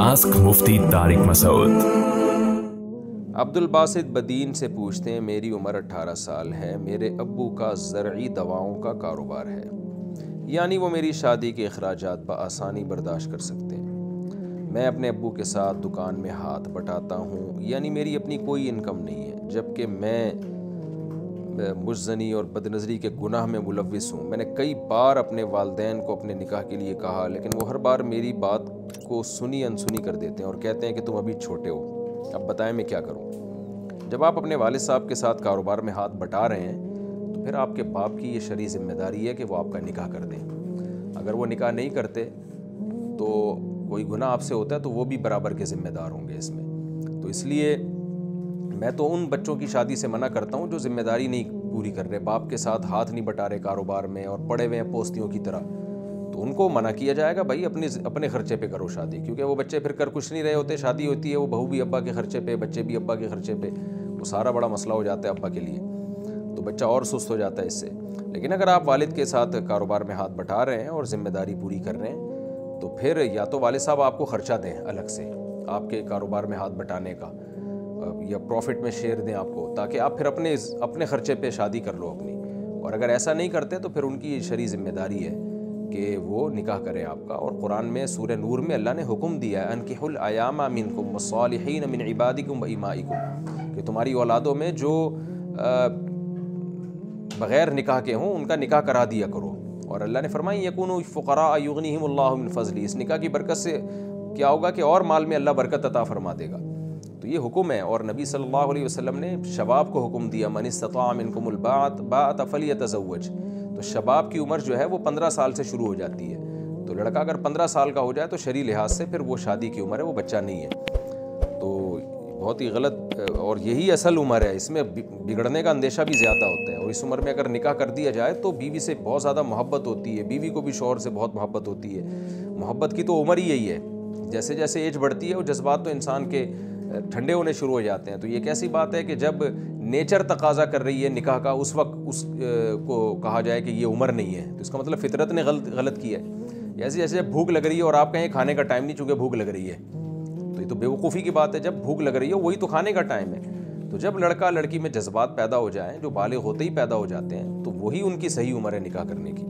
Ask मुफ्ती तारिक मसूद। अब्दुल बासित बदीन से पूछते हैं, मेरी उम्र 18 साल है, मेरे अब्बू का ज़रई दवाओं का कारोबार है, यानी वो मेरी शादी के अखराजात बआसानी बर्दाश्त कर सकते हैं। मैं अपने अब्बू के साथ दुकान में हाथ बटाता हूँ, यानी मेरी अपनी कोई इनकम नहीं है, जबकि मैं मुज़नी और बदनज़री के गुनाह में मुलव्विस हूँ। मैंने कई बार अपने वालिदैन को अपने निकाह के लिए कहा, लेकिन वो हर बार मेरी बात को सुनी अनसुनी कर देते हैं और कहते हैं कि तुम अभी छोटे हो। अब बताएं मैं क्या करूं? जब आप अपने वालिद साहब के साथ कारोबार में हाथ बटा रहे हैं तो फिर आपके बाप की ये शरई जिम्मेदारी है कि वो आपका निकाह कर दें। अगर वो निकाह नहीं करते तो कोई गुनाह आपसे होता है तो वो भी बराबर के ज़िम्मेदार होंगे इसमें। तो इसलिए मैं तो उन बच्चों की शादी से मना करता हूँ जो ज़िम्मेदारी नहीं पूरी कर रहे, बाप के साथ हाथ नहीं बटा रहे कारोबार में और पड़े हुए हैं पोस्तियों की तरह, तो उनको मना किया जाएगा, भाई अपने खर्चे पे करो शादी। क्योंकि वो बच्चे फिर कर कुछ नहीं रहे होते, शादी होती है वो बहू भी अब्बा के खर्चे पे, बच्चे भी अब्बा के खर्चे पे, वो सारा बड़ा मसला हो जाता है अब्बा के लिए, तो बच्चा और सुस्त हो जाता है इससे। लेकिन अगर आप वालिद के साथ कारोबार में हाथ बटा रहे हैं और ज़िम्मेदारी पूरी कर रहे हैं तो फिर या तो वालिद साहब आपको खर्चा दें अलग से आपके कारोबार में हाथ बटाने का, या प्रॉफिट में शेयर दें आपको, ताकि आप फिर अपने खर्चे पे शादी कर लो अपनी। और अगर ऐसा नहीं करते तो फिर उनकी शरई जिम्मेदारी है कि वो निकाह करें आपका। और कुरान में सूरह नूर में अल्लाह ने हुक्म दिया है, अनकिहुल अयामा मिनकुम वस्सालिहीन मिन इबादिकुम व इमाइकुम, कि तुम्हारी औलादों में जो बग़ैर निकाह के हों उनका निकाह करा दिया करो। और अल्लाह ने फरमाई यकूनु फुक़रा युग़निहिमुल्लाहु मिन फ़ज़ली, इस निकाह की बरकत से क्या होगा कि और माल में अल्लाह बरकत अता फरमा देगा। तो ये हुक्म है। और नबी सल्लल्लाहु अलैहि वसल्लम ने शबाब को हुक्म दिया, मन इस्तताअ मिनकुमुल बाअत फ़लियतज़व्वज। तो शबाब की उम्र जो है वो 15 साल से शुरू हो जाती है। तो लड़का अगर 15 साल का हो जाए तो शरई लिहाज से फिर वो शादी की उम्र है, वो बच्चा नहीं है। तो बहुत ही गलत, और यही असल उम्र है, इसमें बिगड़ने का अंदेशा भी ज़्यादा होता है। और इस उम्र में अगर निकाह कर दिया जाए तो बीवी से बहुत ज़्यादा मोहब्बत होती है, बीवी को भी शौहर से बहुत मोहब्बत होती है। मोहब्बत की तो उम्र ही यही है, जैसे जैसे एज बढ़ती है वो जज्बात तो इंसान के ठंडे होने शुरू हो जाते हैं। तो ये कैसी बात है कि जब नेचर तकाजा कर रही है निकाह का, उस वक्त को कहा जाए कि ये उम्र नहीं है, तो इसका मतलब फितरत ने गलत किया है। जैसे जैसे जब भूख लग रही है और आप कहें खाने का टाइम नहीं चूँकि भूख लग रही है, तो ये तो बेवकूफ़ी की बात है। जब भूख लग रही है वही तो खाने का टाइम है। तो जब लड़का लड़की में जज्बात पैदा हो जाएँ, जो बालिग होते ही पैदा हो जाते हैं, तो वही उनकी सही उम्र है निकाह करने की।